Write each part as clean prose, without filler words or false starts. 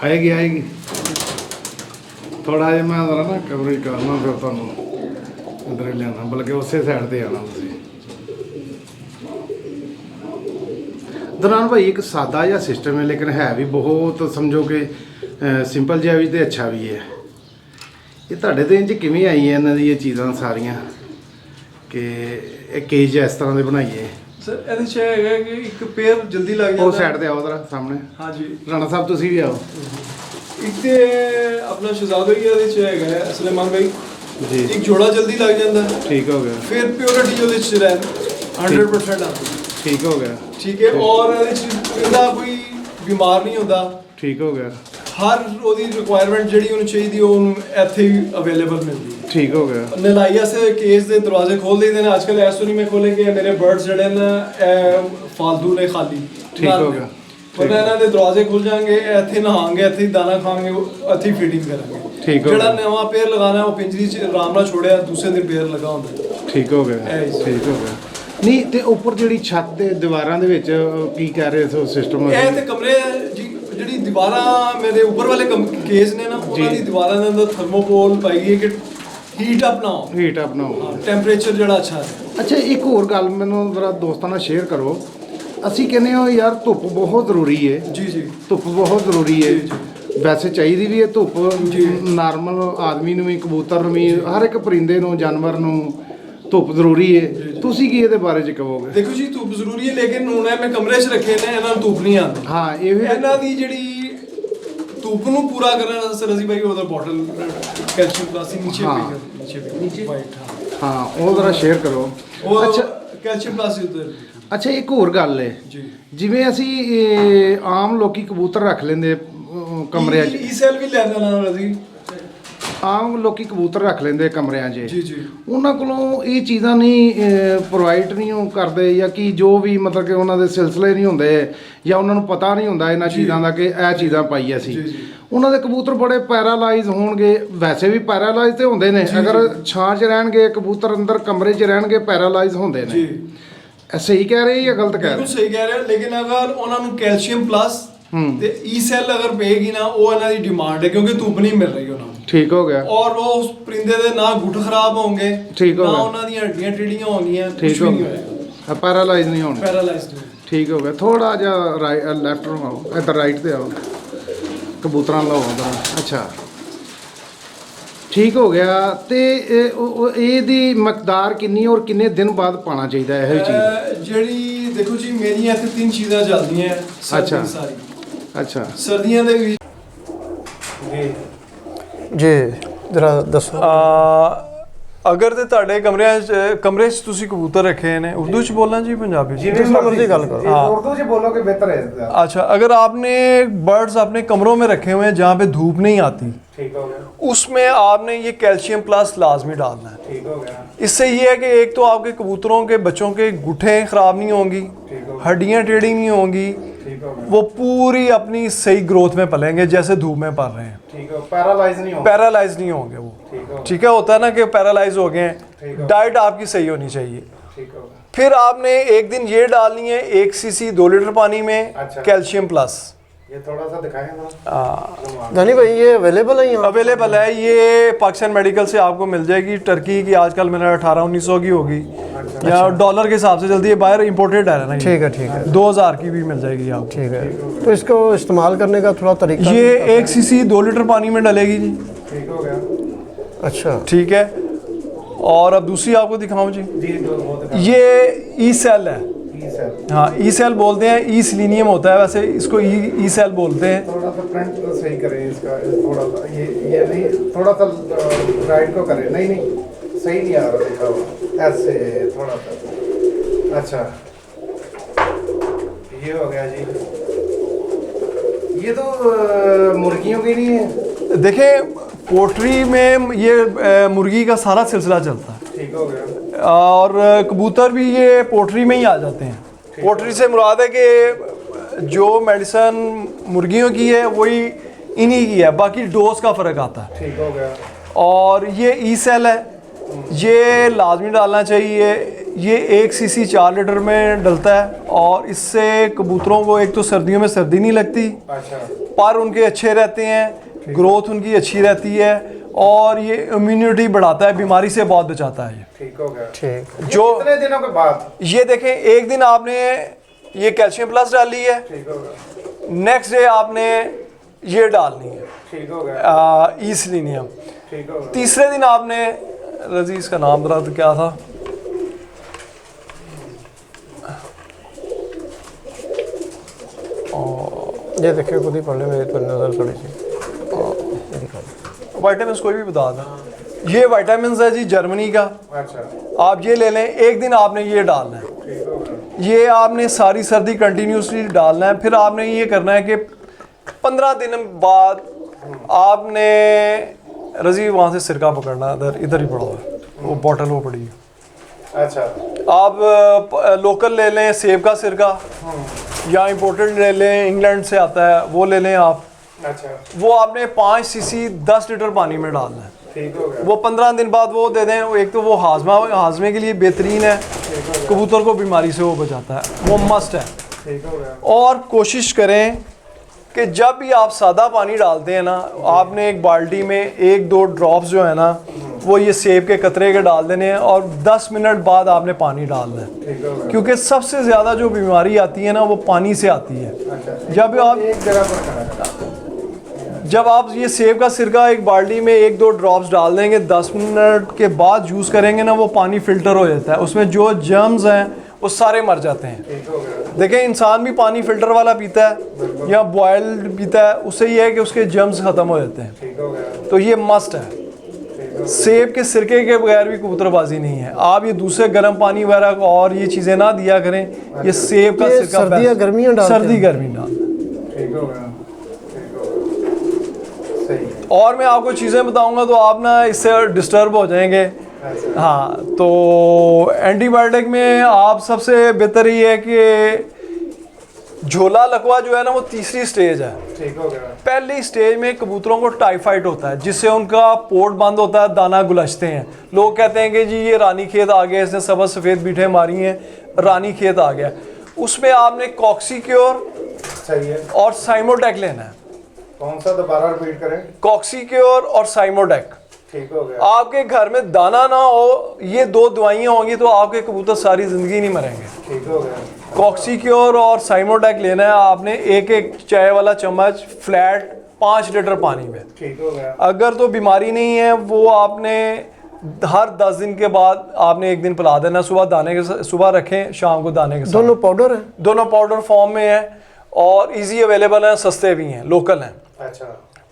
आएगी आएगी थोड़ा जिहा मैं जरा ना कवरेज करना फिर तुहानूं इधर ही लियाना बल्कि उस साइड ते आना तुसीं। दौरान भाई एक सादा जिहा सिस्टम है लेकिन है भी बहुत समझो कि सिंपल जिहा भी तो अच्छा भी है। ये तुहाडे ते इंज किवें आई है इन्हां दी ये चीज़ां सारियां कि एक केज इस तरह दे बनाइए? सर ਇਹਦੇ ਚ ਹੈਗਾ ਕਿ ਇੱਕ ਪੇਅਰ ਜਲਦੀ ਲੱਗ ਜਾਂਦਾ। ਉਹ ਸਾਈਡ ਤੇ ਆਓ ਜ਼ਰਾ ਸਾਹਮਣੇ। ਹਾਂਜੀ ਰਾਣਾ ਸਾਹਿਬ ਤੁਸੀਂ ਵੀ ਆਓ। ਇੱਕ ਤੇ ਆਪਣਾ ਸ਼ਹਿਜ਼ਾਦਾ ਹੀ ਇਹਦੇ ਚ ਹੈਗਾ ਸਲੇਮਾਨ ਭਾਈ ਜੀ। ਇੱਕ ਜੋੜਾ ਜਲਦੀ ਲੱਗ ਜਾਂਦਾ। ਠੀਕ ਹੋ ਗਿਆ। ਫਿਰ ਪਿਓਰਿਟੀ ਉਹਦੇ ਚ ਰਹਿ 100% ਆਉਂਦੀ। ਠੀਕ ਹੋ ਗਿਆ। ਠੀਕ ਹੈ ਔਰ ਇਹਦੇ ਚ ਇਹਦਾ ਕੋਈ ਬਿਮਾਰ ਨਹੀਂ ਹੁੰਦਾ। ਠੀਕ ਹੋ ਗਿਆ। ਹਰ ਉਹਦੀ ਰਿਕੁਆਇਰਮੈਂਟ ਜਿਹੜੀ ਉਹਨੂੰ ਚਾਹੀਦੀ ਉਹਨੂੰ ਇੱਥੇ ਹੀ ਅਵੇਲੇਬਲ ਮਿਲਦੀ ਹੈ। ਠੀਕ ਹੋ ਗਿਆ। ਨਲਾਈਆ ਸੇ ਕੇਸ ਦੇ ਦਰਵਾਜ਼ੇ ਖੋਲ ਦੇਈਦੇ ਨੇ ਅੱਜ ਕੱਲ੍ਹ ਐਸੋ ਨਹੀਂ ਮੈਂ ਖੋਲੇ ਕਿ ਮੇਰੇ ਬਰਡਸ ਜਿਹੜੇ ਨੇ ਫਾਲਤੂ ਨੇ ਖਾਲੀ। ਠੀਕ ਹੋ ਗਿਆ। ਪਤਾ ਇਹਨਾਂ ਦੇ ਦਰਵਾਜ਼ੇ ਖੁੱਲ ਜਾਣਗੇ ਇੱਥੇ ਨਹਾਣਗੇ ਇੱਥੇ ਹੀ ਦਾਣਾ ਖਾਣਗੇ ਇੱਥੇ ਹੀ ਫੀਡਿੰਗ ਕਰਾਂਗੇ। ਠੀਕ ਹੋ ਜਿਹੜਾ ਨਵਾਂ ਪੇੜ ਲਗਾਣਾ ਉਹ ਪਿੰਜਰੀ 'ਚ ਆਰਾਮ ਨਾਲ ਛੋੜਿਆ ਦੂਸਰੇ ਦਿਨ ਪੇੜ ਲਗਾ ਹੁੰਦਾ। ਠੀਕ ਹੋ ਗਿਆ। ਠੀਕ ਹੋ ਗਿਆ। ਨਹੀਂ ਤੇ ਉੱਪਰ ਜਿਹੜੀ ਛੱਤ ਦੇ ਦੀਵਾਰਾਂ ਦੇ ਵਿੱਚ ਕੀ ਕਹਿ ਰਹੇ ਸੋ ਸਿਸਟਮ? ਇਹ ਤੇ ਕਮਰੇ ਜੀ ਜਿਹੜੀ ਦੀਵਾਰਾਂ ਮੇਰੇ ਉੱਪਰ ਵਾਲੇ ਕੇਸ ਨੇ ਨਾ ਉਹਨਾਂ ਦੀ ਦੀਵਾਰਾਂ ਦੇ ਅੰਦਰ ਥਰਮੋਕੋਲ ਪਾਈ ਗਈ ਹੈ ਕਿ ਹੀਟ ਅਪ ਨਾ ਹੋ। ਹੀਟ ਅਪ ਨਾ ਹੋ। ਟੈਂਪਰੇਚਰ ਜਿਹੜਾ ਅੱਛਾ ਹੈ। ਅੱਛਾ ਇੱਕ ਹੋਰ ਗੱਲ ਮੈਨੂੰ ਜ਼ਰਾ ਦੋਸਤਾਂ ਨਾਲ ਸ਼ੇਅਰ ਕਰੋ। ਅਸੀਂ ਕਹਿੰਦੇ ਹਾਂ ਯਾਰ ਧੁੱਪ ਬਹੁਤ ਜ਼ਰੂਰੀ ਹੈ। ਜੀ ਜੀ ਧੁੱਪ ਬਹੁਤ ਜ਼ਰੂਰੀ ਹੈ। ਵੈਸੇ ਚਾਹੀਦੀ ਵੀ ਹੈ ਧੁੱਪ ਨਾਰਮਲ ਆਦਮੀ ਨੂੰ ਵੀ ਕਬੂਤਰ ਨੂੰ ਵੀ ਹਰ ਇੱਕ ਪਰਿੰਦੇ ਨੂੰ ਜਾਨਵਰ ਨੂੰ ਧੁੱਪ ਜ਼ਰੂਰੀ ਹੈ। ਤੁਸੀਂ ਕੀ ਇਹਦੇ ਬਾਰੇ 'ਚ ਕਹੋਗੇ? ਦੇਖੋ ਜੀ ਧੁੱਪ ਜ਼ਰੂਰੀ ਹੈ ਲੇਕਿਨ ਹੁਣ ਮੈਂ ਕਮਰੇ 'ਚ ਰੱਖੇ ਨੇ ਇਹਨਾਂ ਨੂੰ ਧੁੱਪ ਨਹੀਂ ਆਉਂਦੀ। ਹਾਂ ਇਹ ਵੀ ਇਹਨਾਂ ਦੀ ਜਿਹੜੀ ਧੁੱਪ ਨੂੰ ਪੂਰਾ ਕਰਨ ਵਾਸਤੇ ਅਸੀਂ ਭਾਈ ਉਹਦਾ ਬੋਟਲ ਕੈਲਸ਼ੀਅਮ ਪਲਾਸ ਨੀਚੇ ਵਾਈਟ ਹਾਂ ਉਹ ਜ਼ਰਾ ਸ਼ੇਅਰ ਕਰੋ। ਅੱਛਾ ਕੈਲਸ਼ੀਅਮ ਪਲਾਸ ਉਧਰ। ਅੱਛਾ ਇੱਕ ਹੋਰ ਗੱਲ ਹੈ ਜੀ ਜਿਵੇਂ ਅਸੀਂ ਆਮ ਲੋਕੀ ਕਬੂਤਰ ਰੱਖ ਲੈਂਦੇ ਕਮਰਿਆਂ 'ਚ। ਈ ਸੈਲ ਵੀ ਲੈਣ ਨਾਲ ਅਸੀਂ ਆਮ ਲੋਕੀ ਕਬੂਤਰ ਰੱਖ ਲੈਂਦੇ ਕਮਰਿਆਂ 'ਚ। ਜੀ ਜੀ ਉਹਨਾਂ ਕੋਲੋਂ ਇਹ ਚੀਜ਼ਾਂ ਨਹੀਂ ਪ੍ਰੋਵਾਈਡ ਨਹੀਂ ਉਹ ਕਰਦੇ ਜਾਂ ਕਿ ਜੋ ਵੀ ਮਤਲਬ ਕਿ ਉਹਨਾਂ ਦੇ ਸਿਲਸਿਲੇ ਨਹੀਂ ਹੁੰਦੇ ਜਾਂ ਉਹਨਾਂ ਨੂੰ ਪਤਾ ਨਹੀਂ ਹੁੰਦਾ ਇਹਨਾਂ ਚੀਜ਼ਾਂ ਦਾ ਕਿ ਇਹ ਚੀਜ਼ਾਂ ਪਾਈ ਅਸੀਂ। ਉਹਨਾਂ ਦੇ ਕਬੂਤਰ ਬੜੇ ਪੈਰਾਲਾਈਜ਼ ਹੋਣਗੇ। ਵੈਸੇ ਵੀ ਪੈਰਾਲਾਈਜ਼ ਤੇ ਹੁੰਦੇ ਨੇ ਅਗਰ ਛਾਂ 'ਚ ਰਹਿਣਗੇ ਕਬੂਤਰ ਅੰਦਰ ਕਮਰੇ 'ਚ ਰਹਿਣਗੇ ਪੈਰਾਲਾਈਜ਼ ਹੁੰਦੇ ਨੇ। ਸਹੀ ਕਹਿ ਰਹੇ ਜਾਂ ਗਲਤ ਕਹਿ ਰਹੇ? ਬਿਲਕੁਲ ਸਹੀ ਕਹਿ ਰਹੇ ਲੇਕਿਨ ਅਗਰ ਉਹਨਾਂ ਨੂੰ ਕੈਲਸ਼ੀਅਮ ਪਲੱਸ ਤੇ ਈ ਸੈਲ ਅਗਰ ਪਏਗੀ ਨਾ ਉਹ ਇਹਨਾਂ ਦੀ ਡਿਮਾਂਡ ਹੈ ਕਿਉਂਕਿ ਧੁੱਪ ਨਹੀਂ ਮਿਲ ਰਹੀ ਉਹਨਾਂ ਨੂੰ। ਠੀਕ ਹੋ ਗਿਆ। ਔਰ ਉਹ ਉਸ ਪਰਿੰਦੇ ਦੇ ਨਾ ਗੁੱਟ ਖਰਾਬ ਹੋਣਗੇ ਨਾ ਉਹਨਾਂ ਦੀਆਂ ਹੱਡੀਆਂ ਟੇਢੀਆਂ ਹੋਣਗੀਆਂ ਕੁਝ ਵੀ ਨਹੀਂ ਹੋਏਗਾ। ਪੈਰਾਲਾਈਜ਼ ਨਹੀਂ ਹੋਣਗੇ। ਪੈਰਾਲਾਈਜ਼ਡ ਠੀਕ ਹੋ ਗਿਆ। ਥੋੜਾ ਜਿਹਾ ਲੈਫਟ ਨੂੰ ਆਓ ਇੱਧਰ ਰਾਈਟ ਤੇ ਆਓ ਕਬੂਤਰਾਂ ਲਾਓ ਉਧਰ। ਅੱਛਾ ਠੀਕ ਹੋ ਗਿਆ। ਤੇ ਇਹਦੀ ਮਕਦਾਰ ਕਿੰਨੀ ਔਰ ਕਿੰਨੇ ਦਿਨ ਬਾਅਦ ਪਾਣਾ ਚਾਹੀਦਾ ਇਹੋ ਚੀਜ਼? ਜਿਹੜੀ ਦੇਖੋ ਜੀ ਮੇਰੀਆਂ ਇੱਥੇ 3 ਚੀਜ਼ਾਂ ਚੱਲਦੀਆਂ ਅੱਛਾ ਸਾਰੀ। ਅੱਛਾ ਸਰਦੀਆਂ ਦੇ ਵਿੱਚ ਜੀ ਜਰਾ ਦੱਸੋ। ਅਗਰ ਤੇ ਤੁਹਾਡੇ ਕਮਰੇ 'ਚ ਤੁਸੀਂ ਕਬੂਤਰ ਰੱਖੇ ਨੇ ਉਰਦੂ 'ਚ ਬੋਲਣਾ ਜੀ ਪੰਜਾਬੀ 'ਚ? ਜਿਵੇਂ ਮਰਜ਼ੀ ਗੱਲ ਕਰੋ। उर्दू से बोलो कि बेहतर है। अच्छा अगर आपने बर्ड्स अपने कमरों में रखे हुए हैं जहाँ पे धूप नहीं आती ठीक हो गया। उसमें आपने ये कैल्शियम प्लस लाजमी डालना है। ठीक हो गया। इससे ये है कि एक तो आपके कबूतरों के बच्चों के गुठे ख़राब नहीं होंगी, हड्डियाँ टेढ़ी नहीं होंगी, वो पूरी अपनी सही ग्रोथ में पलेंगे जैसे धूप में पल रहे हैं। पैरालाइज नहीं होंगे। पैरालाइज नहीं होंगे वो। ठीक है होता है ना कि पैरालाइज हो गए हैं। डाइट आपकी सही होनी चाहिए। फिर आपने एक दिन ये डालनी है 1 cc 2 लीटर पानी में कैल्शियम प्लस। ये थोड़ा सा दिखाएं ना। दानी भाई ये अवेलेबल है यहाँ? अवेलेबल है। ये पाकिस्तान मेडिकल से आपको मिल जाएगी। टर्की की आजकल मैंने 1800-1900 की होगी या डॉलर के हिसाब से चलती है। बाहर इंपोर्टेड है ना। ठीक है 2000 की भी मिल जाएगी आपको। ठीक है। तो इसको इस्तेमाल करने का थोड़ा तरीका? ये 1 cc 2 लीटर पानी में डलेगी जी। ठीक हो गया। अच्छा ठीक है। और अब दूसरी आपको दिखाऊं जी। ये ई सेल है। हाँ ई सेल बोलते हैं। ई सिलीनियम होता है वैसे इसको ई सेल बोलते हैं। थोड़ा सा फ्रंट तो सही करें इसका। थोड़ा सा ये नहीं थोड़ा सा राइट को करें। नहीं सही नहीं आ रहा दिखा ऐसे थोड़ा सा। अच्छा ये हो गया जी। ये तो मुर्गियों की नहीं है। देखें पोल्ट्री में ये मुर्गी का सारा सिलसिला चलता है। ठीक हो गया। और कबूतर भी ये पोल्ट्री में ही आ जाते हैं। पोल्ट्री से मुराद है कि जो मेडिसन मुर्गियों की है वही इन्हीं की है, बाकी डोज का फ़र्क आता है। ठीक हो गया। और ये ई सेल है, ये लाजमी डालना चाहिए। ये 1 सीसी 4 लीटर में डलता है और इससे कबूतरों को एक तो सर्दियों में सर्दी नहीं लगती, अच्छा। पर उनके अच्छे रहते हैं, ग्रोथ उनकी अच्छी रहती है और ये इम्यूनिटी बढ़ाता है, बीमारी से बहुत बचाता है। ठीक हो गया। ठीक। जो कितने दिनों के बाद? ये देखें, एक दिन आपने ये कैल्शियम प्लस डाली है, ठीक हो गया। नेक्स्ट डे आपने ये डालनी है ठीक हो गया। ई सेलेनियम। ठीक हो गया। तीसरे दिन आपने, रजीज का नाम जरा तो क्या था, ये देखिए खुद ही पढ़ ले, मेरी तो नज़र थोड़ी सी। विटामिन कोई भी बता दें। ये विटामिन है जी जर्मनी का, अच्छा। आप ये ले लें। एक दिन आपने ये डालना है, ठीक हो गया। ये आपने सारी सर्दी कंटिन्यूसली डालना है। फिर आपने ये करना है कि 15 दिन बाद आपने रजी वहाँ से सिरका पकड़ना, इधर ही पड़ा हुआ है वो बॉटल, वो पड़ी है। अच्छा। आप लोकल ले लें सेब का सिरका, या इंपोर्टेड ले लें, इंग्लैंड से आता है वो ले लें आप। अच्छा। वो आपने 5 सीसी 10 लीटर पानी में डालना है। ठीक हो गया। वो 15 दिन बाद वो दे दें। एक तो वो हाजमे के लिए बेहतरीन है, कबूतर को बीमारी से वो बचाता है, वो मस्ट है। ठीक हो गया। और कोशिश करें कि जब भी आप सादा पानी डालते हैं ना, आपने एक बाल्टी में 1-2 ड्रॉप्स जो है ना वो ये सेब के कतरे के डाल देने हैं और 10 मिनट बाद आपने पानी डालना है। ठीक हो गया। क्योंकि सबसे ज़्यादा जो बीमारी आती है ना वो पानी से आती है। अच्छा। जब आप एक जगह पर खड़ा है। जब आप ये सेब का सिरका एक बाल्टी में 1-2 ड्रॉप्स डाल देंगे, 10 मिनट के बाद यूज़ करेंगे ना, वो पानी फ़िल्टर हो जाता है, उसमें जो जर्म्स हैं वो सारे मर जाते हैं। ठीक हो गया। देखें, इंसान भी पानी फ़िल्टर वाला पीता है या बॉयल्ड पीता है, उससे ये है कि उसके जर्म्स ख़त्म हो जाते हैं। ठीक हो गया। तो ये मस्ट है। सेब के सिरके के बगैर भी कबूतरबाजी नहीं है। आप ये दूसरे गर्म पानी वगैरह को और ये चीज़ें ना दिया करें, ये सेब का ये सिरका सर्दियाँ गर्मियाँ डालते हैं। सर्दी गर्मी डाल। ठीक हो गया। ठीक हो गया। सही है। और मैं आपको चीज़ें बताऊंगा तो आप ना इससे डिस्टर्ब हो जाएंगे। अच्छा। हाँ, तो एंटीबायोटिक में आप सबसे बेहतर ये है कि झोला लकवा जो है ना वो तीसरी स्टेज है। ठीक हो गया। पहली स्टेज में कबूतरों को टाइफाइड होता है, जिससे उनका पोर्ट बंद होता है, दाना गुलचते हैं। लोग कहते हैं कि जी ये रानी खेत आ गया, इसने सबज सफ़ेद बीठे मारी हैं, रानी खेत आ गया। उसमें आपने कॉक्सीक्योर सही है। और साइमोडेक लेना है। कौन सा दोबारा रिपीट करें? कॉक्सीक्योर और साइमोडेक। ठीक हो गया। आपके घर में दाना ना हो, ये 2 दवाइयाँ होंगी तो आपके कबूतर सारी ज़िंदगी नहीं मरेंगे। ठीक हो गया। कॉक्सीक्योर और साइमोडेक लेना है आपने 1-1 चाय वाला चम्मच फ्लैट 5 लीटर पानी में। ठीक हो गया। अगर तो बीमारी नहीं है वो आपने हर 10 दिन के बाद आपने 1 दिन पिला देना। सुबह दाने के सुबह रखें, शाम को दाने के साथ। दोनों पाउडर है? दोनों पाउडर फॉर्म में है और इजी अवेलेबल हैं, सस्ते भी हैं, लोकल हैं। अच्छा।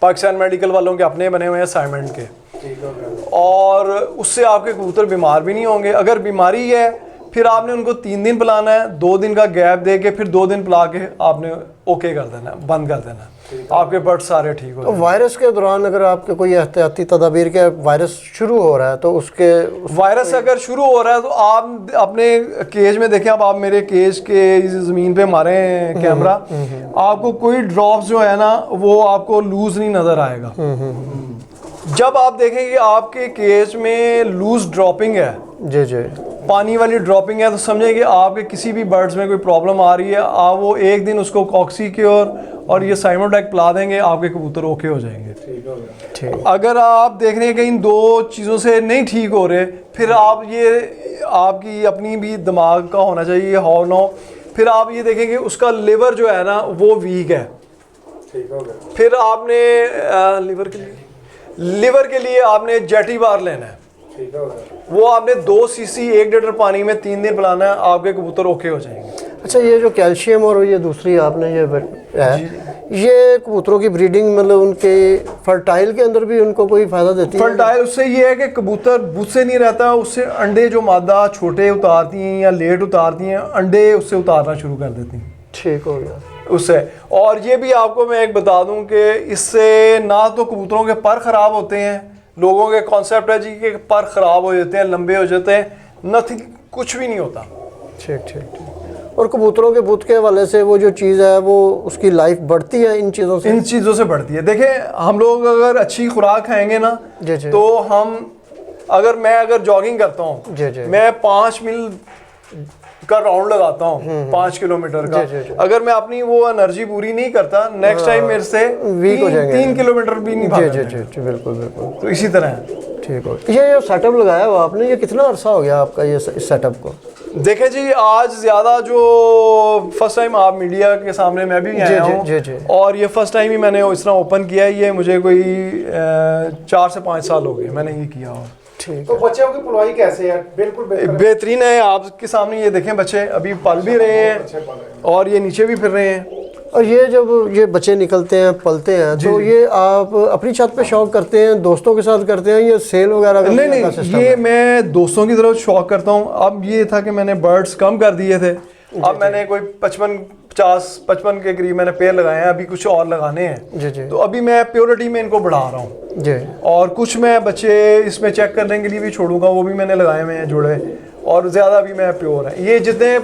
पाकिस्तान मेडिकल वालों के अपने बने हुए हैं, साइमेंट के। ठीक हो गया। और उससे आपके कबूतर बीमार भी नहीं होंगे। अगर बीमारी है फिर आपने उनको 3 दिन पिलाना है, 2 दिन का गैप दे के फिर 2 दिन पिला के आपने ओके कर देना, बंद कर देना, आपके बर्ड सारे ठीक हो तो जाएंगे। वायरस के दौरान अगर आपके कोई एहतियाती तदाबीर के वायरस शुरू हो रहा है तो उसके वायरस अगर शुरू हो रहा है तो आप अपने केज में देखें। अब आप मेरे केज के ज़मीन पे मारे कैमरा, आपको कोई ड्रॉप्स जो है ना वो आपको लूज नहीं नज़र आएगा। जब आप देखें कि आपके केज में लूज ड्रॉपिंग है, जी जी, पानी वाली ड्रॉपिंग है, तो समझें कि आपके किसी भी बर्ड्स में कोई प्रॉब्लम आ रही है। आप वो 1 दिन उसको कॉक्सीक्योर और ये साइमोडेक पिला देंगे, आपके कबूतर ओके हो जाएंगे। ठीक हो गया। ठीक। अगर आप देख रहे हैं कि इन 2 चीज़ों से नहीं ठीक हो रहे, फिर आप ये आपकी अपनी भी दिमाग का होना चाहिए हाउ नो। फिर आप ये देखें कि उसका लिवर जो है ना वो वीक है। ठीक हो गया। फिर आपने लिवर के लिए आपने जेटी बार लेना है। ठीक हो गया। वो आपने 2 सीसी 1 लीटर पानी में 3 दिन पिलाना है, आपके कबूतर ओके हो जाएंगे। अच्छा, ये जो कैल्शियम और ये दूसरी आपने ये है, ये कबूतरों की ब्रीडिंग मतलब उनके फर्टाइल के अंदर भी उनको कोई फ़ायदा देती है? फर्टाइल उससे ये है कि कबूतर बुझसे नहीं रहता, उससे अंडे जो मादा छोटे उतारती हैं या लेट उतारती हैं, अंडे उससे उतारना शुरू कर देती हैं। ठीक हो गया उससे। और ये भी आपको मैं एक बता दूं कि इससे ना तो कबूतरों के पर ख़राब होते हैं, लोगों के कॉन्सेप्ट है जी कि पर ख़राब हो जाते हैं, लंबे हो जाते हैं, नथिंग, कुछ भी नहीं होता। ठीक ठीक ठीक। और कबूतरों के बुत के हवाले से वो जो चीज़ है वो उसकी लाइफ बढ़ती है इन चीज़ों से? इन चीज़ों से बढ़ती है। देखें, हम लोग अगर अच्छी खुराक खाएंगे ना, जी जी, तो हम मैं जॉगिंग करता हूँ, जी जी, मैं 5 मील का राउंड लगाता हूँ, 5 किलोमीटर का। जी, जी। अगर मैं अपनी वो एनर्जी पूरी नहीं करता, नेक्स्ट टाइम मेरे से वीक हो जाएंगे। 3 किलोमीटर भी नहीं जी भागा जी जाएगा। जी जी, बिल्कुल बिल्कुल, तो इसी तरह है। ठीक हो। ये सेटअप लगाया हुआ आपने, ये कितना अरसा हो गया आपका ये इस सेटअप को? देखें जी, आज ज़्यादा जो फर्स्ट टाइम आप मीडिया के सामने मैं भी आया हूँ, जी जी, और ये फर्स्ट टाइम ही मैंने इस तरह ओपन किया है। ये मुझे कोई 4 से 5 साल हो गए मैंने ये किया हुआ। ठीक तो बच्चों की पलवाई कैसे है? बिल्कुल बेहतरीन है। आपके सामने ये देखें, बच्चे अभी पल भी रहे हैं और ये नीचे भी फिर रहे हैं। और ये जब ये बच्चे निकलते हैं, पलते हैं, तो ये आप अपनी छत पे शौक करते हैं, दोस्तों के साथ करते हैं, या सेल वगैरह का नहीं का नहीं, सिस्टम ये है? मैं दोस्तों की तरफ शौक करता हूँ। अब ये था कि मैंने बर्ड्स कम कर दिए थे, अब मैंने कोई 55 के करीब मैंने पेड़ लगाए हैं, अभी कुछ और लगाने हैं। जी जी, तो अभी मैं प्योरिटी में इनको बढ़ा रहा हूँ, जी, और कुछ मैं बच्चे इसमें चेक करने के लिए भी छोड़ूंगा, वो भी मैंने लगाए हुए हैं जोड़े, और ज़्यादा भी मैं प्योर है। ये जितने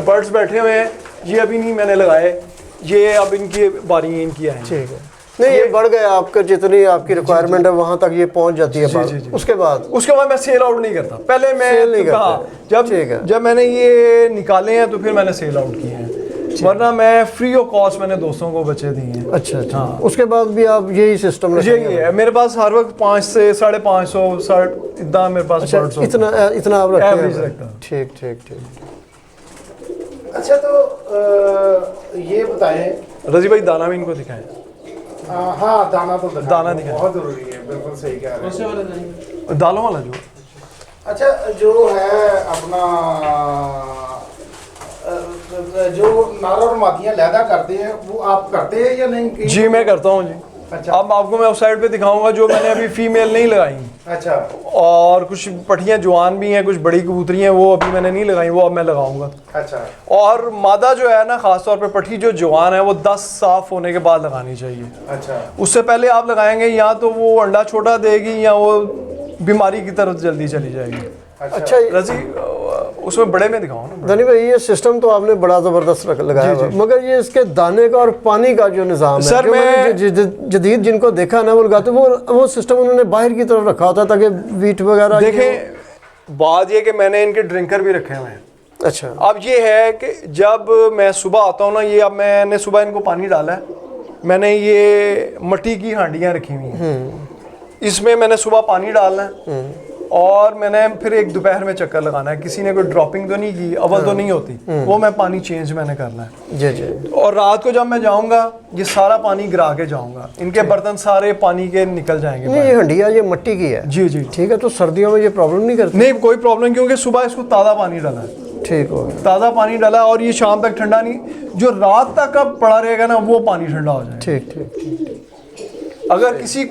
बर्ड्स बैठे हुए हैं ये अभी नहीं मैंने लगाए, ये अब इनकी बारी इनकी आएंगी। ठीक है। नहीं, ये बढ़ गया आपका, जितनी आपकी रिक्वायरमेंट है वहाँ तक ये पहुँच जाती है बात। उसके बाद मैं सेल आउट नहीं करता। पहले सेल नहीं मैं करते। जब मैंने ये निकाले हैं तो फिर मैंने सेल आउट किए हैं, वरना मैं फ्री ऑफ कॉस्ट मैंने दोस्तों को बच्चे दिए हैं। अच्छा अच्छा, हाँ। उसके बाद भी आप यही सिस्टम यही है मेरे पास, हर वक्त 5 से 550 इतना मेरे पास बर्ड्स होते हैं। इतना आप रखते एवरेज हैं? रखता हूं। ठीक ठीक ठीक। अच्छा, तो ये बताएं, रजी भाई दाना भी इनको दिखाएं। हाँ, दाना तो दाना दिखाएं। बहुत जरूरी है, बिल्कुल सही कह रहे हैं। दालों वाला जो, अच्छा, जो है अपना जो नर और मादियाँ लैदा करते हैं वो आप करते हैं या नहीं? जी मैं करता हूँ जी। अच्छा। अब आपको मैं वेबसाइट पे दिखाऊंगा, जो मैंने अभी फीमेल नहीं लगाई, अच्छा, और कुछ पठियाँ जवान भी हैं, कुछ बड़ी कबूतरी हैं, वो अभी मैंने नहीं लगाई, वो अब मैं लगाऊंगा। अच्छा, और मादा जो है ना, खासतौर पे पठी जो जवान है, वो 10 साफ होने के बाद लगानी चाहिए। अच्छा, उससे पहले आप लगाएंगे या तो वो अंडा छोटा देगी या वो बीमारी की तरफ जल्दी चली जाएगी। अच्छा, रजी उसमें बड़े में दिखाओ ना। धनी भाई, ये सिस्टम तो आपने बड़ा ज़बरदस्त लगाया हुआ है, मगर ये इसके दाने का और पानी का जो निज़ाम है, सर, जो मैंने जदीद जिनको देखा ना वो लगाते, वो सिस्टम उन्होंने बाहर की तरफ रखा होता ताकि वीट वगैरह। देखें, बात ये कि मैंने इनके ड्रिंकर भी रखे हुए हैं। अच्छा, अब ये है कि जब मैं सुबह आता हूँ ना, ये अब मैंने सुबह इनको पानी डाला है, मैंने ये मिट्टी की हांडियाँ रखी हुई हैं, इसमें मैंने सुबह पानी डालना है, और मैंने फिर एक दोपहर में चक्कर लगाना है। किसी ने कोई ड्रॉपिंग तो नहीं की, अव्वल तो नहीं होती, वो मैं पानी चेंज मैंने करना है। जी जी। और रात को जब मैं जाऊंगा, ये सारा पानी गिरा के जाऊंगा, इनके बर्तन सारे पानी के निकल जाएंगे। नहीं, ये हंडिया ये मिट्टी की है। जी जी, ठीक है। तो सर्दियों में ये प्रॉब्लम नहीं करती? नहीं कोई प्रॉब्लम, क्योंकि सुबह इसको ताज़ा पानी डाला है। ठीक हो गया। ताज़ा पानी डाला, और ये शाम तक ठंडा नहीं, जो रात तक अब पड़ा रहेगा ना, वो पानी ठंडा हो जाएगा। ठीक ठीक ठीक। अगर किसी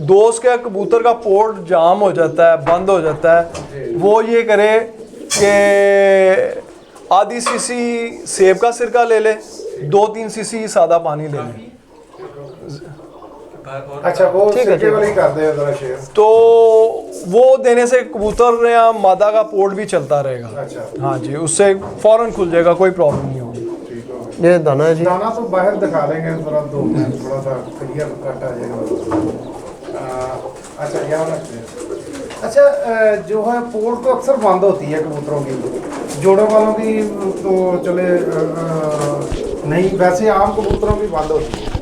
दोस्त के कबूतर का पोर्ट जाम हो जाता है, बंद हो जाता है, वो ये करे कि आधी सीसी सेब का सिरका ले ले, 2-3 सीसी सादा पानी ले ले। अच्छा, वो ठीक है, सिरके वाली कर दे जरा शेयर। तो वो देने से कबूतर या मादा का पोर्ट भी चलता रहेगा। अच्छा, हाँ जी, उससे फौरन खुल जाएगा, कोई प्रॉब्लम नहीं होगी। ठीक हो गया। ये दाना है जी। दाना तो बाहर दिखा लेंगे जरा, 2 मिनट थोड़ा सा क्लियर कट आ जाएगा। अच्छा, यहाँ रखते हैं। अच्छा, जो है पोर्ट तो अक्सर बंद होती है कबूतरों की, जोड़ों वालों की तो चले नहीं, वैसे आम कबूतरों की बंद होती है।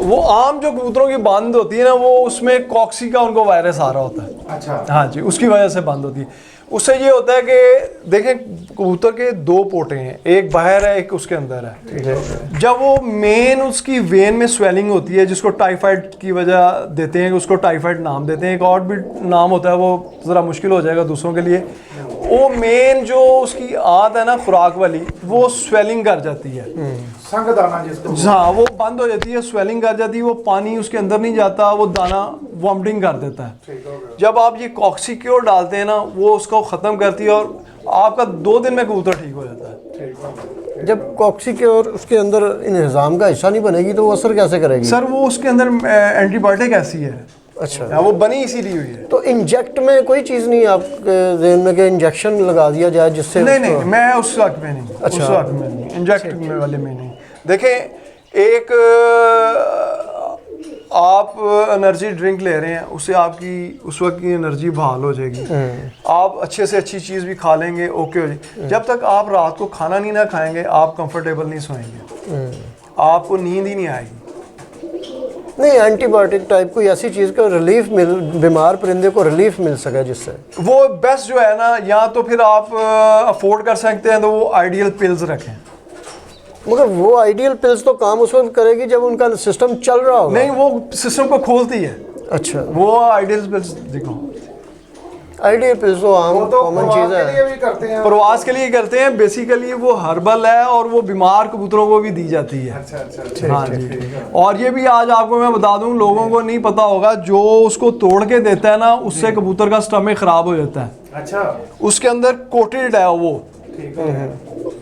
वो आम जो कबूतरों की बंद होती है ना, वो उसमें कॉक्सी का उनको वायरस आ रहा होता है। अच्छा, हाँ जी, उसकी वजह से बंद होती है। उससे ये होता है कि देखें, कबूतर के 2 पोटे हैं, एक बाहर है, एक उसके अंदर है। जब वो मेन उसकी वेन में स्वेलिंग होती है, जिसको टाइफाइड की वजह देते हैं, उसको टाइफाइड नाम देते हैं, एक और भी नाम होता है, वो ज़रा मुश्किल हो जाएगा दूसरों के लिए। वो मेन जो उसकी आंत है ना, खुराक वाली, वो स्वेलिंग कर जाती है, संग दाना जिसको। हाँ, वो बंद हो जाती है, स्वेलिंग कर जाती है, वो पानी उसके अंदर नहीं जाता, वो दाना वॉमिटिंग कर देता है। ठीक हो गया। जब आप ये कॉक्सीक्योर डालते हैं ना, वो उसको ख़त्म करती है, और आपका 2 दिन में कबूतर ठीक हो जाता है। ठीक हो गया। जब कॉक्सी के और उसके अंदर निज़ाम का हिस्सा नहीं बनेगी तो वो असर कैसे करेगी? सर, वो उसके अंदर एंटीबायोटिक ऐसी है, अच्छा, वो बनी इसीलिए हुई है। तो इंजेक्ट में कोई चीज़ नहीं आपके ज़हन में कि इंजेक्शन लगा दिया जाए जिससे नहीं नहीं, मैं उस वक्त में नहीं, अच्छा। उस वक्त में नहीं, इंजेक्ट में वाले में नहीं। देखें, एक आप एनर्जी ड्रिंक ले रहे हैं, उससे आपकी उस वक्त की एनर्जी बहाल हो जाएगी, आप अच्छे से अच्छी चीज़ भी खा लेंगे, ओके हो जाएगी। जब तक आप रात को खाना नहीं ना खाएंगे, आप कंफर्टेबल नहीं सोएंगे, आपको नींद ही नहीं आएगी। नहीं, एंटीबायोटिक टाइप कोई ऐसी चीज़ का रिलीफ मिल, बीमार परिंदे को रिलीफ मिल सके जिससे, वो बेस्ट जो है ना, या तो फिर आप अफोर्ड कर सकते हैं तो वो आइडियल पिल्स रखें। मगर वो आइडियल पिल्स तो काम उस वक्त करेगी जब उनका सिस्टम चल रहा होगा। नहीं, वो सिस्टम को खोलती है। अच्छा, वो आइडियल पिल्स देखो, आइडियल पिल्स तो आम कॉमन चीज़ के लिए है। भी करते हैं। प्रवास के लिए करते हैं, बेसिकली वो हर्बल है और वो बीमार कबूतरों को भी दी जाती है। अच्छा अच्छा, हाँ जी। और ये भी आज आपको मैं बता दूं, लोगों को नहीं पता होगा, जो उसको तोड़ के देता है ना, उससे कबूतर का स्टमक खराब हो जाता है। अच्छा, उसके अंदर कोटेड है वो,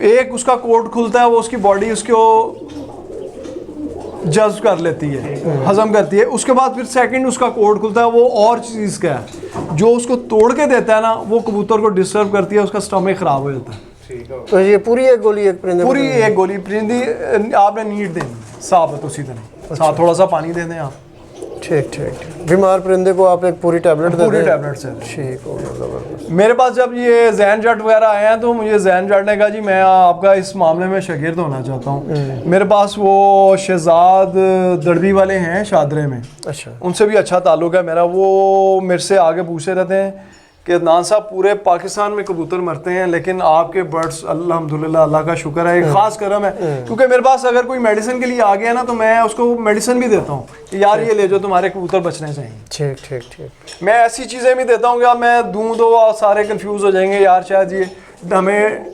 एक उसका कोट खुलता है, वो उसकी बॉडी उसको जज्ब कर लेती है, हजम करती है। उसके बाद फिर सेकंड उसका कोट खुलता है, वो और चीज़ का है, जो उसको तोड़ के देता है ना, वो कबूतर को डिस्टर्ब करती है, उसका स्टमक खराब हो जाता है। ठीक है। तो ये पूरी एक गोली एक परिंदे को पूरी देनी है? एक गोली परिंदी आपने नीट देनी साबुत उसी तरह, साथ थोड़ा सा पानी दे दें आप, ठीक ठीक ठीक। बीमार परिंदे को आप एक पूरी टैबलेट दे पूरी दें? टैबलेट से। ठीक हो गया, ज़बरदस्त। मेरे पास जब ये जैन जट वगैरह आए हैं, तो मुझे जैन जट ने कहा जी मैं आपका इस मामले में शागिर्द होना चाहता हूँ। मेरे पास वो शहजाद दड़बी वाले हैं शादरे में, अच्छा, उनसे भी अच्छा ताल्लुक है मेरा। वो मेरे से आगे पूछते रहते हैं कि अदनान साहब, पूरे पाकिस्तान में कबूतर मरते हैं, लेकिन आपके बर्ड्स अल्हम्दुलिल्लाह, अल्लाह का शुक्र है, एक ख़ास करम है। क्योंकि मेरे पास अगर कोई मेडिसिन के लिए आ गया ना, तो मैं उसको मेडिसिन भी देता हूँ कि यार ये ले जाओ, तुम्हारे कबूतर बचने चाहिए। ठीक ठीक ठीक। मैं ऐसी चीज़ें भी देता हूँ कि अब मैं दूँ तो आप सारे कंफ्यूज हो जाएंगे, यार शायद ये हमें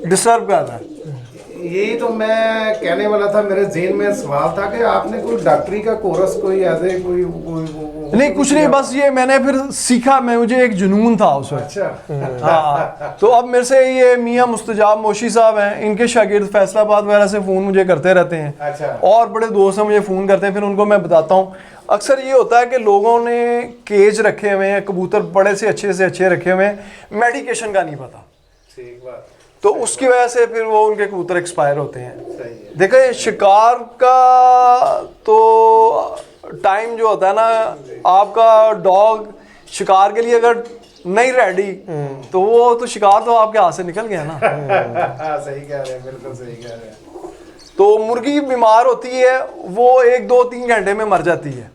डिस्टर्ब कर रहा है। यही तो मैं कहने वाला था, मेरे ज़हन में सवाल था कि आपने कोई डॉक्टरी का कोर्स कोई ऐसे कोई नहीं, कुछ नहीं, बस ये मैंने फिर सीखा, मैं मुझे एक जुनून था उस वक्त। अच्छा। हाँ, तो अब मेरे से ये मियाँ मुस्तजाब मोशी साहब हैं, इनके शागिर्द फैसलाबाद वगैरह से फ़ोन मुझे करते रहते हैं। अच्छा। और बड़े दोस्त हैं मुझे फ़ोन करते हैं, फिर उनको मैं बताता हूँ। अक्सर ये होता है कि लोगों ने केज रखे हुए हैं, कबूतर बड़े से अच्छे रखे हुए हैं, मेडिकेशन का नहीं पता, ठीक बात। तो उसकी वजह से फिर वो उनके कबूतर एक्सपायर होते हैं। सही है। देखिए, शिकार का तो टाइम जो होता है ना, आपका डॉग शिकार के लिए अगर नहीं रेडी, तो वो तो शिकार तो आपके हाथ से निकल गया ना। सही कह रहे हैं, बिल्कुल सही कह रहे हैं। तो मुर्गी बीमार होती है, वो 1, 2, 3 घंटे में मर जाती है।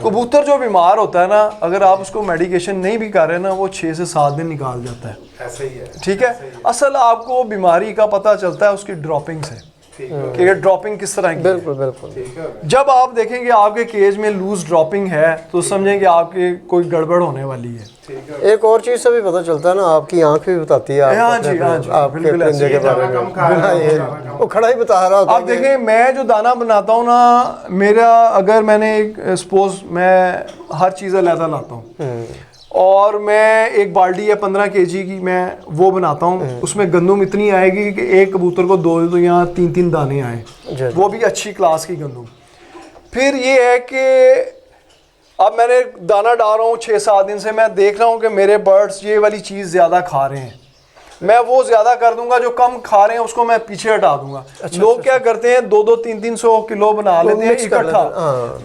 कबूतर जो बीमार होता है ना, अगर आप उसको मेडिकेशन नहीं भी कर रहे ना, वो 6 से 7 दिन निकाल जाता है। ऐसा ही है। ठीक है, असल आपको बीमारी का पता चलता है उसकी ड्रॉपिंग से, कि ये ड्रॉपिंग किस तरह की है। बिल्कुल बिल्कुल। ठीक है। जब आप देखेंगे आपके केज में लूज ड्रॉपिंग है, तो समझें कि आपके कोई गड़बड़ होने वाली है। ठीक है। एक और चीज़ से भी पता चलता है ना, आपकी आंख भी बताती है हाँ आपको जी, हाँ जी, आपके बिल्कुल परिंदे ऐसे के ही। बारे में। कम खा रहा हाँ, है, ये ज़्यादा कम। वो खड़ा ही बता रहा होता आप देखें, मैं जो दाना बनाता हूँ ना, मेरा अगर मैंने सपोज मैं हर चीज़ अलग लाता हूँ, और मैं एक बाल्टी है 15 kg की, मैं वो बनाता हूँ, उसमें गंदुम इतनी आएगी कि एक कबूतर को 2 या 3 दाने आए, जी। वो भी अच्छी क्लास की गंदुम। फिर ये है कि अब मैंने दाना डाल रहा हूँ 6-7 दिन से, मैं देख रहा हूँ कि मेरे बर्ड्स ये वाली चीज़ ज़्यादा खा रहे हैं, मैं वो ज़्यादा कर दूंगा, जो कम खा रहे हैं उसको मैं पीछे हटा दूंगा। लोग क्या करते हैं, 200-300 किलो बना लेते हैं इकट्ठा,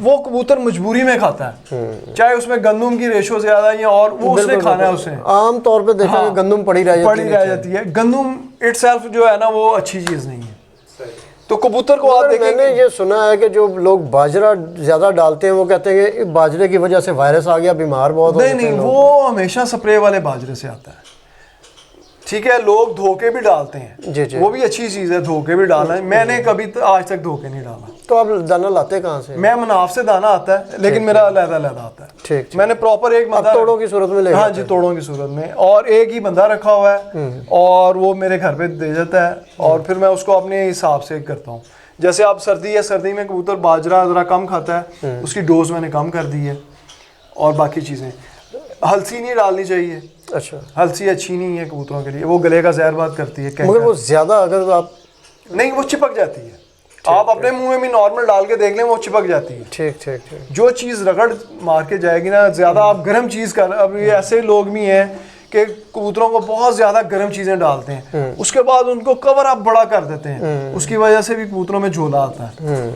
वो कबूतर मजबूरी में खाता है, चाहे उसमें गंदुम की रेशो ज़्यादा है और वो उसने खाना है उसे। आम तौर पे देखा हाँ, गंदम पड़ी रह जाती है। गंदम इटसेल्फ जो है ना, वो अच्छी चीज़ नहीं है। तो कबूतर को आप देखेंगे, मैंने ये सुना है कि जो लोग बाजरा ज्यादा डालते हैं, वो कहते हैं कि बाजरे की वजह से वायरस आ गया, बीमार बहुत हो नहीं जाते हैं नहीं, लोग। वो हमेशा स्प्रे वाले बाजरे से आता है। ठीक है, लोग धोखे भी डालते हैं, जी जी। वो भी अच्छी चीज़ है, धोखे भी डालना है। मैंने कभी आज तक धोखे नहीं डाला। तो आप दाना लाते कहाँ से? मैं मनाफ से दाना आता है, लेकिन मेरा अलग-अलग आता है। ठीक। मैंने प्रॉपर एक बंदा, तोड़ों की सूरत में ले हाँ जी, तोड़ों की सूरत में, और एक ही बंदा रखा हुआ है, और वो मेरे घर पे दे जाता है, और फिर मैं उसको अपने हिसाब से करता हूँ। जैसे आप सर्दी है, सर्दी में कबूतर बाजरा ज़रा कम खाता है, उसकी डोज मैंने कम कर दी है, और बाकी चीज़ें। हल्सी नहीं डालनी चाहिए, अच्छा, हल्सी अच्छी नहीं है कबूतरों के लिए, वो गले का जहर बात करती है। मगर वो ज्यादा अगर आप नहीं, वो चिपक जाती है। आप अपने मुंह में भी नॉर्मल डाल के देख लें, वो चिपक जाती है। ठीक ठीक ठीक। जो चीज़ रगड़ मार के जाएगी ना, ज़्यादा आप गर्म चीज़ कर, अब ये ऐसे लोग भी हैं कि कबूतरों को बहुत ज़्यादा गर्म चीज़ें डालते हैं, उसके बाद उनको कवर अप बड़ा कर देते हैं, उसकी वजह से भी कबूतरों में झोला आता है।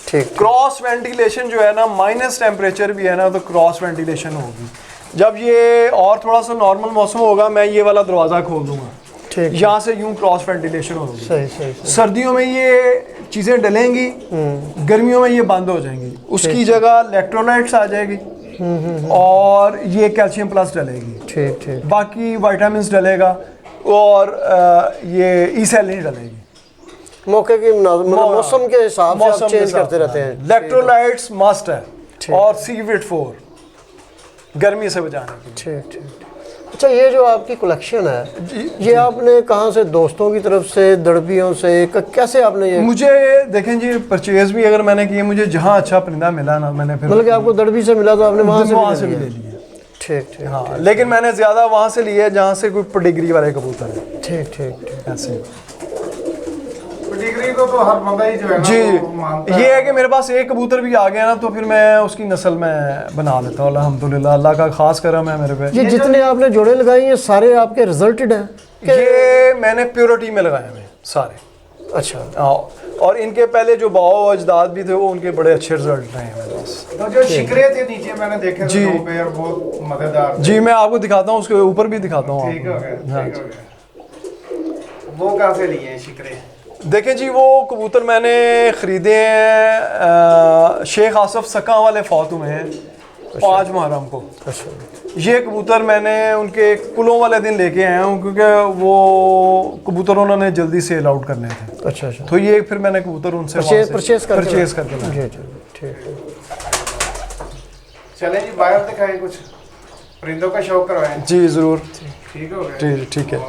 ठीक। क्रॉस वेंटिलेशन जो है ना, माइनस टेम्परेचर भी है ना, तो क्रॉस वेंटिलेशन होगी। जब ये और थोड़ा सा नॉर्मल मौसम होगा, मैं ये वाला दरवाज़ा खोल दूंगा, ठीक। यहाँ से यूं क्रॉस वेंटिलेशन होगी। सही सही सही। सर्दियों में ये चीज़ें डलेंगी, गर्मियों में ये बंद हो जाएंगी, उसकी जगह इलेक्ट्रोलाइट्स आ जाएगी और ये कैल्शियम प्लस डलेगी, ठीक ठीक। बाकी विटामिन्स डलेगा और ये ई सेलिन डलेगी। मौके की मतलब मौसम के हिसाब से आप चेंज करते रहते हैं। इलेक्ट्रोलाइट्स मस्ट है, और सीविट 4 गर्मी से बचाने के लिए। ठीक ठीक। अच्छा, ये जो आपकी कलेक्शन है, ये आपने कहाँ से, दोस्तों की तरफ से, दड़बियों से, कैसे आपने ये? मुझे देखें जी, परचेज भी अगर मैंने किए, मुझे जहाँ अच्छा परिंदा मिला ना, मैंने फिर मतलब कि आपको दड़बी से मिला तो आपने वहाँ से भी भी ले ले लिया। ठीक ठीक। हाँ, लेकिन मैंने ज़्यादा वहाँ से लिए जहाँ से कोई पेडिग्री वाले कबूतर है। ठीक ठीक ठीक। ऐसे डिग्री को तो हर बंदा ही जो है ना जी, वो मानता ये है कि मेरे पास एक कबूतर भी आ गया ना, तो फिर मैं उसकी नस्ल में बना लेता हूँ। अल्हम्दुलिल्लाह, अल्लाह का खास करम है मेरे पे। ये जितने आपने जोड़े लगाए ये सारे आपके रिजल्टेड हैं? ये मैंने प्योरिटी में लगाए हुए सारे। अच्छा। हाँ, और इनके पहले जो बाओ अजदाद भी थे, वो उनके बड़े अच्छे रिजल्ट रहे हैं मेरे पास। तो जो शिकरे थे नीचे मैंने देखे जी। थे, दो पेयर बहुत मजेदार थे। जी, मैं आपको दिखाता हूँ, उसके ऊपर भी दिखाता हूँ ठीक हो आपको। गया, हाँ ठीक हो गया। वो कहाँ से लिए हैं शिकरे? देखें जी, वो कबूतर मैंने ख़रीदे हैं शेख आसफ सका वाले फौतू में 5 मुहर्रम को। अच्छा। ये कबूतर मैंने उनके कुलों वाले दिन लेके आया हूँ, क्योंकि वो कबूतर उन्होंने जल्दी सेल आउट करने थे। अच्छा अच्छा। तो ये फिर मैंने कबूतर उनसे परचेज करके लाया। जी जी ठीक। चलें जी, बाहर दिखाएं, कुछ परिंदों का शौक करवाएं। जी ज़रूर। ठीक हो गया। जी ठीक है।